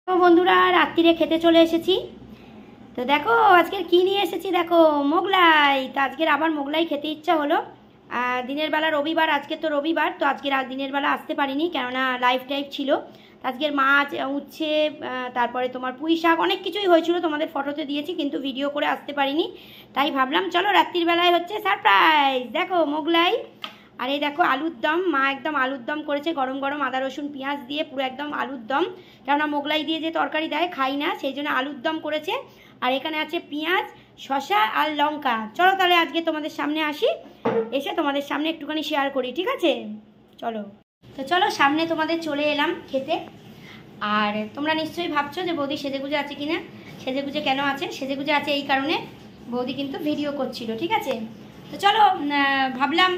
তো বন্ধুরা রাত্রিরে খেতে চলে এসেছি। তো দেখো আজকের কি নিয়ে এসেছি, দেখো মোগলাই। তো আজকের আবার মোগলাই খেতে ইচ্ছা হলো। দিনের বেলা রবিবার, আজকে তো রবিবার, তো আজকের দিনের বেলা আসতে পারিনি কেননা লাইভ টাইভ ছিল। আজকের মাছ, উচ্ছে, তারপরে তোমার পুঁই শাক, অনেক কিছুই হয়েছিল, তোমাদের ফটোতে দিয়েছি কিন্তু ভিডিও করে আসতে পারিনি। তাই ভাবলাম চলো রাত্রির বেলায় হচ্ছে সারপ্রাইজ, দেখো মোগলাই। আর এই দেখো আলুর দম, মা একদম আলুর দম করেছে গরম গরম আদা রসুন পেঁয়াজ দিয়ে, পুরো একদম আলুর দম। কেননা মোগলাই দিয়ে যে তরকারি দেয় খাই না, সেই জন্য আলুর দম করেছে। আর এখানে আছে পেঁয়াজ, শসা আর লঙ্কা। চলো তাহলে আজকে তোমাদের সামনে আসি, এসে তোমাদের সামনে একটুখানি শেয়ার করি, ঠিক আছে? চলো। তো চলো সামনে তোমাদের চলে এলাম খেতে। আর তোমরা নিশ্চয়ই ভাবছো যে বৌদি সেজেগুজে আছে কিনা। সেজেগুজে কেন আছে? সেজেগুজে আছে এই কারণে, বৌদি কিন্তু ভিডিও করছিল, ঠিক আছে? তো চলো, ভাবলাম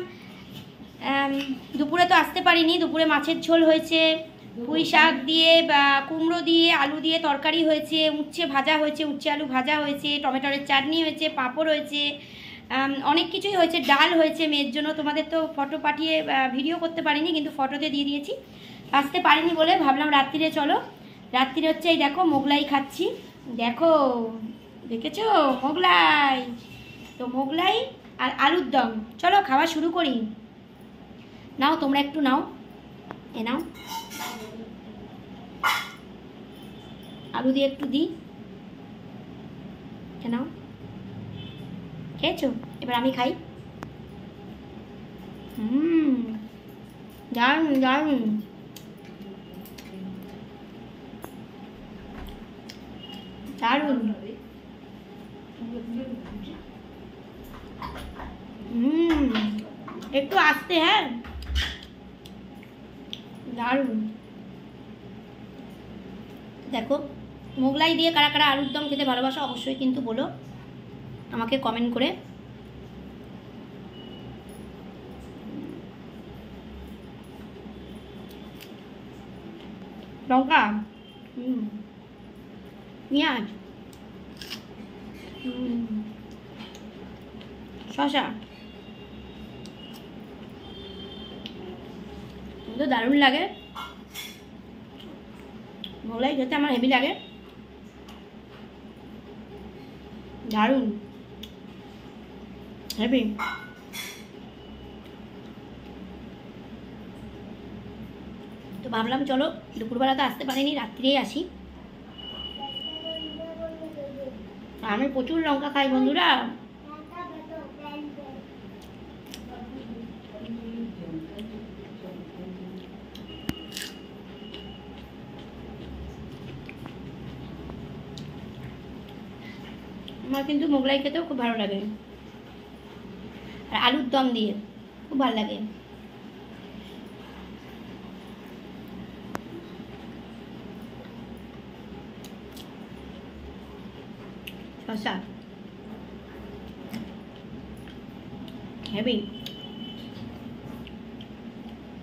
দুপুরে তো আসতে পারিনি। দুপুরে মাছের ঝোল হয়েছে, পুঁই শাক দিয়ে বা কুমড়ো দিয়ে আলু দিয়ে তরকারি হয়েছে, উচ্ছে ভাজা হয়েছে, উচ্ছে আলু ভাজা হয়েছে, টমেটোর চাটনি হয়েছে, পাঁপড় হয়েছে, অনেক কিছুই হয়েছে, ডাল হয়েছে মেয়ের জন্য। তোমাদের তো ফটো পাঠিয়ে ভিডিও করতে পারিনি, কিন্তু ফটোতে দিয়ে দিয়েছি। আসতে পারিনি বলে ভাবলাম রাত্রিরে চলো। রাত্রিরে হচ্ছে এই দেখো মোগলাই খাচ্ছি, দেখো দেখেছো মোগলাই। তো মোগলাই আর আলুর দম, চলো খাওয়া শুরু করি। নাও তোমরা একটু নাও, এ নাও, আলু দিয়ে একটু দিই, এ নাও। খেয়েছো? এবার আমি খাই। দারুণ দারুণ, দারুণ। একটু আসতে, হ্যাঁ দারুণ। দেখো মোগলাই দিয়ে কারা কারা আলুর দম খেতে ভালোবাসো অবশ্যই কিন্তু বলো আমাকে কমেন্ট করে। লঙ্কা, পেঁয়াজ, শসা, তো দারুণ লাগে। মোগলাই খেতে আমার হেভি লাগে, দারুণ হেভি। তো ভাবলাম চলো দুপুরবেলা তো আসতে পারিনি, রাত্রিরেই আসি। আমি প্রচুর লঙ্কা খাই বন্ধুরা। আমার কিন্তু মোগলাই খেতেও খুব ভালো লাগে, আর আলুর দম দিয়ে খুব ভালো লাগে। শসা হেভি।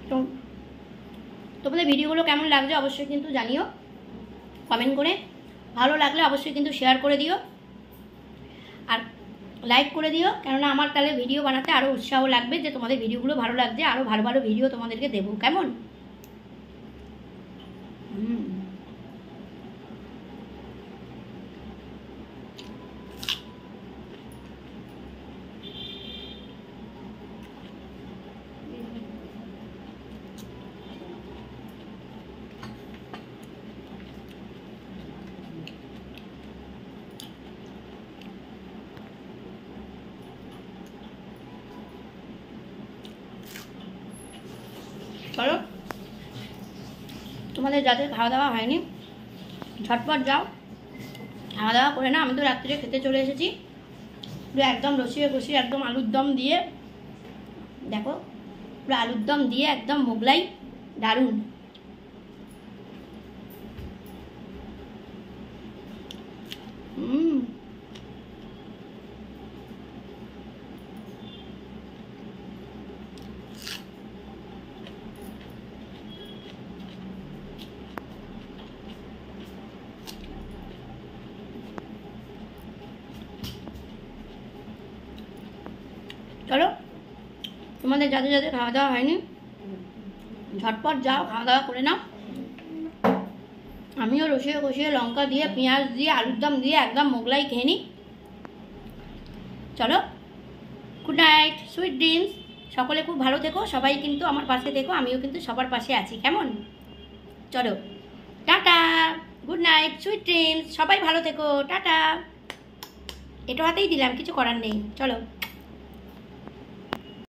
তো তোমাদের ভিডিওগুলো কেমন লাগছে অবশ্যই কিন্তু জানিও কমেন্ট করে। ভালো লাগলে অবশ্যই কিন্তু শেয়ার করে দিও আর লাইক করে দিও, কেননা আমার তাহলে ভিডিও বানাতে আরও উৎসাহ লাগবে যে তোমাদের ভিডিওগুলো ভালো লাগছে, আরও ভালো ভালো ভিডিও তোমাদেরকে দেবো, কেমন? চলো তোমাদের যাদের খাওয়া দাওয়া হয়নি ঝটপট যাও খাওয়া দাওয়া করে না। আমি তো রাত্রিরে খেতে চলে এসেছি, পুরো একদম রসিয়ে বসিয়ে একদম আলুর দম দিয়ে, দেখো পুরো আলুর দম দিয়ে একদম মোগলাই, দারুণ। চলো তোমাদের যাদের যাদের খাওয়া দাওয়া হয়নি ঝটপট যাও খাওয়া দাওয়া করে নাও। আমিও রসিয়ে কষিয়ে লঙ্কা দিয়ে পেঁয়াজ দিয়ে আলুর দম দিয়ে একদম মোগলাই খেয়ে নিই। চলো, গুড নাইট, সুইট ড্রিমস। সকলে খুব ভালো থেকো, সবাই কিন্তু আমার পাশে থেকো, আমিও কিন্তু সবার পাশে আছি, কেমন? চলো, tata, good night, sweet dreams, সবাই ভালো থেকো, টাটা। এটা হাতেই দিলাম, কিছু করার নেই, চলো।